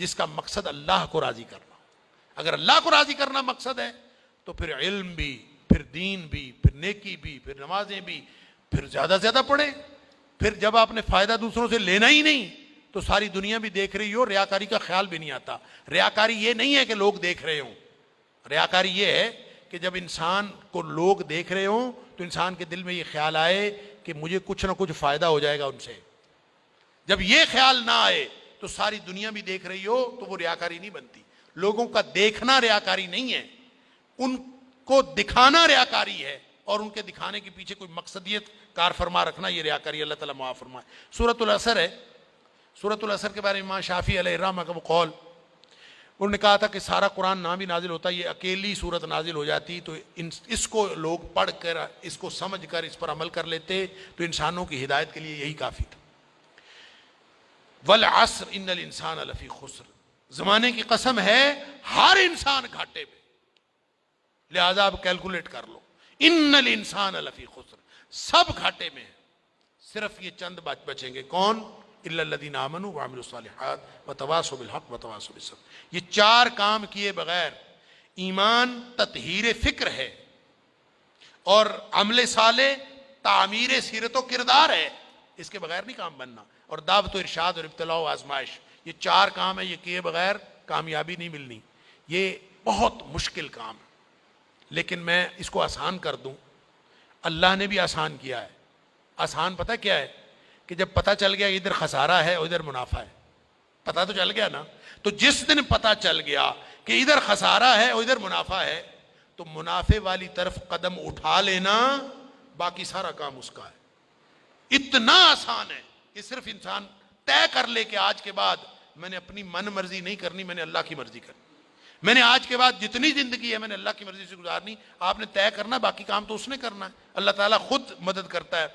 جس کا مقصد اللہ کو راضی کرنا. اگر اللہ کو راضی کرنا مقصد ہے تو پھر علم بھی، پھر دین بھی، پھر نیکی بھی، پھر نمازیں بھی، پھر زیادہ زیادہ پڑھیں. پھر جب آپ نے فائدہ دوسروں سے لینا ہی نہیں تو ساری دنیا بھی دیکھ رہی ہو، ریاکاری کا خیال بھی نہیں آتا. ریاکاری یہ نہیں ہے کہ لوگ دیکھ رہے ہوں، ریاکاری یہ ہے کہ جب انسان کو لوگ دیکھ رہے ہوں تو انسان کے دل میں یہ خیال آئے کہ مجھے کچھ نہ کچھ فائدہ ہو جائے گا ان سے. جب یہ خیال نہ آئے تو ساری دنیا بھی دیکھ رہی ہو تو وہ ریاکاری نہیں بنتی. لوگوں کا دیکھنا ریاکاری نہیں ہے، ان کو دکھانا ریاکاری ہے، اور ان کے دکھانے کے پیچھے کوئی مقصدیت کار فرما رکھنا یہ ریاکاری. اللہ تعالیٰ معاف فرمائے. سورۃ العصر ہے. سورۃ العصر کے بارے میں امام شافعی علیہ الرحمہ کا وہ قول، انہوں نے کہا تھا کہ سارا قرآن نہ بھی نازل ہوتا، یہ اکیلی صورت نازل ہو جاتی تو اس کو لوگ پڑھ کر، اس کو سمجھ کر اس پر عمل کر لیتے تو انسانوں کی ہدایت کے لیے یہی کافی تھا. والعصر ان الانسان لفی خسر، زمانے کی قسم ہے ہر انسان گھاٹے میں، لہذا آپ کیلکولیٹ کر لو. ان الانسان لفی خسر، سب گھاٹے میں ہیں، صرف یہ چند بچیں گے. کون؟ الا الذین آمنوا وعملوا الصالحات وتواصوا بالحق وتواصوا بالصبر. یہ چار کام کیے بغیر، ایمان تطہیر فکر ہے، اور عمل صالح تعمیر سیرت و کردار ہے، اس کے بغیر نہیں کام بننا. اور دعوت و ارشاد اور ابتلاء و آزمائش، یہ چار کام ہیں، یہ کیے بغیر کامیابی نہیں ملنی. یہ بہت مشکل کام ہے، لیکن میں اس کو آسان کر دوں. اللہ نے بھی آسان کیا ہے. آسان پتہ کیا ہے؟ کہ جب پتہ چل گیا ادھر خسارہ ہے ادھر منافع ہے، پتہ تو چل گیا نا. تو جس دن پتہ چل گیا کہ ادھر خسارہ ہے ادھر منافع ہے تو منافع والی طرف قدم اٹھا لینا، باقی سارا کام اس کا ہے. اتنا آسان ہے کہ صرف انسان طے کر لے کہ آج کے بعد میں نے اپنی من مرضی نہیں کرنی، میں نے اللہ کی مرضی کرنی. میں نے آج کے بعد جتنی زندگی ہے میں نے اللہ کی مرضی سے گزارنی. آپ نے طے کرنا، باقی کام تو اس نے کرنا ہے. اللہ تعالیٰ خود مدد کرتا ہے.